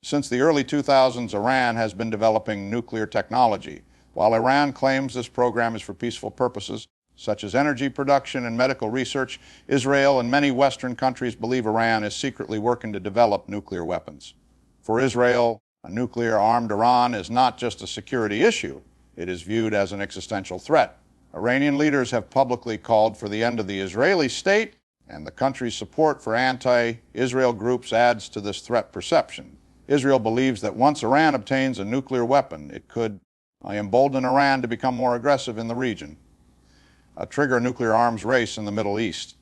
Since the early 2000s, Iran has been developing nuclear technology. While Iran claims this program is for peaceful purposes, such as energy production and medical research, Israel and many Western countries believe Iran is secretly working to develop nuclear weapons. For Israel, a nuclear-armed Iran is not just a security issue. It is viewed as an existential threat. Iranian leaders have publicly called for the end of the Israeli state, and the country's support for anti-Israel groups adds to this threat perception. Israel believes that once Iran obtains a nuclear weapon, it could embolden Iran to become more aggressive in the region, trigger a nuclear arms race in the Middle East,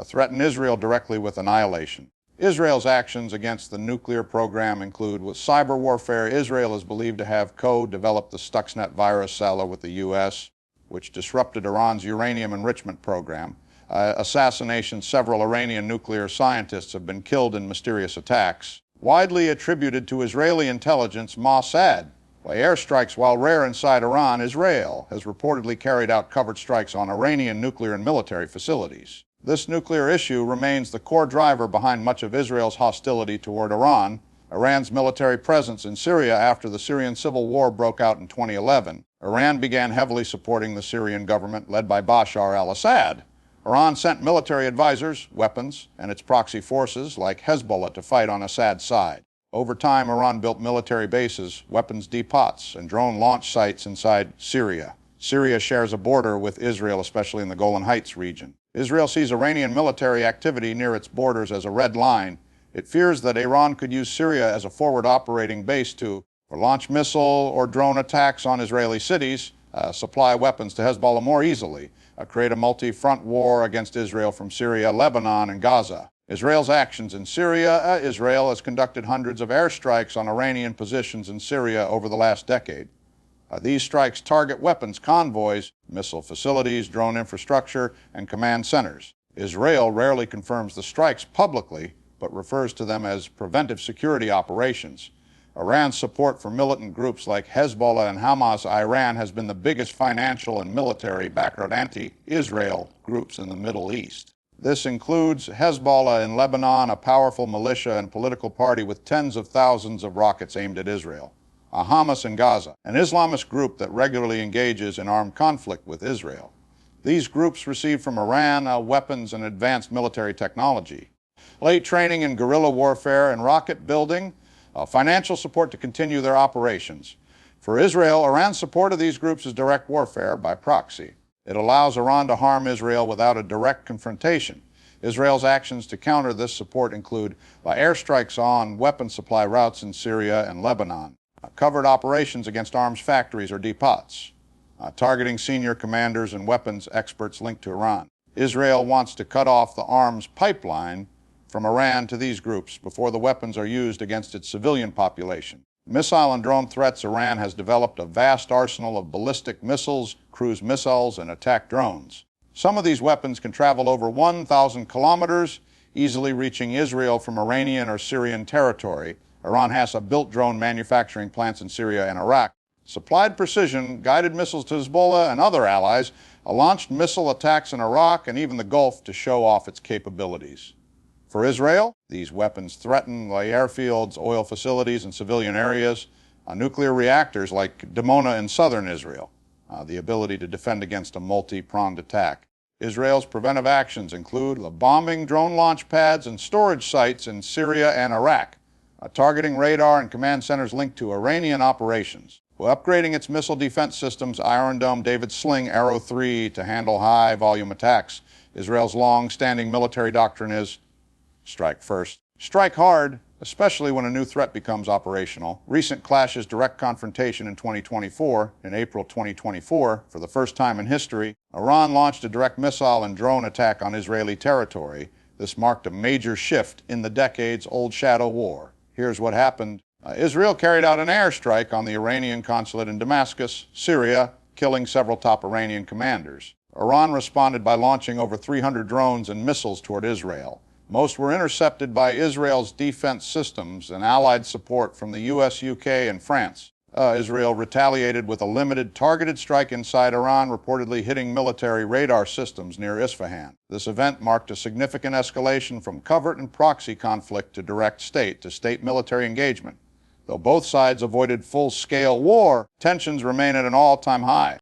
threaten Israel directly with annihilation. Israel's actions against the nuclear program include, with cyber warfare, Israel is believed to have co-developed the Stuxnet virus seller with the U.S., which disrupted Iran's uranium enrichment program. Assassination, several Iranian nuclear scientists have been killed in mysterious attacks, widely attributed to Israeli intelligence Mossad. By airstrikes, while rare inside Iran, Israel has reportedly carried out covert strikes on Iranian nuclear and military facilities. This nuclear issue remains the core driver behind much of Israel's hostility toward Iran. Iran's military presence in Syria after the Syrian civil war broke out in 2011. Iran began heavily supporting the Syrian government led by Bashar al-Assad. Iran sent military advisors, weapons, and its proxy forces like Hezbollah to fight on Assad's side. Over time, Iran built military bases, weapons depots, and drone launch sites inside Syria. Syria shares a border with Israel, especially in the Golan Heights region. Israel sees Iranian military activity near its borders as a red line. It fears that Iran could use Syria as a forward operating base to launch missile or drone attacks on Israeli cities, supply weapons to Hezbollah more easily, create a multi-front war against Israel from Syria, Lebanon, and Gaza. Israel's actions in Syria, Israel has conducted hundreds of airstrikes on Iranian positions in Syria over the last decade. These strikes target weapons convoys, missile facilities, drone infrastructure, and command centers. Israel rarely confirms the strikes publicly, but refers to them as preventive security operations. Iran's support for militant groups like Hezbollah and Hamas, Iran has been the biggest financial and military background anti-Israel groups in the Middle East. This includes Hezbollah in Lebanon, a powerful militia and political party with tens of thousands of rockets aimed at Israel. Hamas in Gaza, an Islamist group that regularly engages in armed conflict with Israel. These groups receive from Iran weapons and advanced military technology, late training in guerrilla warfare and rocket building, financial support to continue their operations. For Israel, Iran's support of these groups is direct warfare by proxy. It allows Iran to harm Israel without a direct confrontation. Israel's actions to counter this support include airstrikes on weapon supply routes in Syria and Lebanon, covert operations against arms factories or depots, targeting senior commanders and weapons experts linked to Iran. Israel wants to cut off the arms pipeline from Iran to these groups before the weapons are used against its civilian population. Missile and drone threats, Iran has developed a vast arsenal of ballistic missiles, cruise missiles, and attack drones. Some of these weapons can travel over 1,000 kilometers, easily reaching Israel from Iranian or Syrian territory. Iran has built drone manufacturing plants in Syria and Iraq, supplied precision guided missiles to Hezbollah and other allies, launched missile attacks in Iraq and even the Gulf to show off its capabilities. For Israel, these weapons threaten airfields, oil facilities, and civilian areas, nuclear reactors like Dimona in southern Israel, the ability to defend against a multi-pronged attack. Israel's preventive actions include bombing drone launch pads and storage sites in Syria and Iraq, targeting radar and command centers linked to Iranian operations, upgrading its missile defense systems, Iron Dome, David Sling, Arrow 3 to handle high-volume attacks. Israel's long-standing military doctrine is strike first. Strike hard, especially when a new threat becomes operational. Recent clashes, direct confrontation in 2024. In April 2024, for the first time in history, Iran launched a direct missile and drone attack on Israeli territory. This marked a major shift in the decades-old shadow war. Here's what happened. Israel carried out an airstrike on the Iranian consulate in Damascus, Syria, killing several top Iranian commanders. Iran responded by launching over 300 drones and missiles toward Israel. Most were intercepted by Israel's defense systems and allied support from the US, UK, and France. Israel retaliated with a limited targeted strike inside Iran, reportedly hitting military radar systems near Isfahan. This event marked a significant escalation from covert and proxy conflict to direct state-to-state military engagement. Though both sides avoided full-scale war, tensions remain at an all-time high.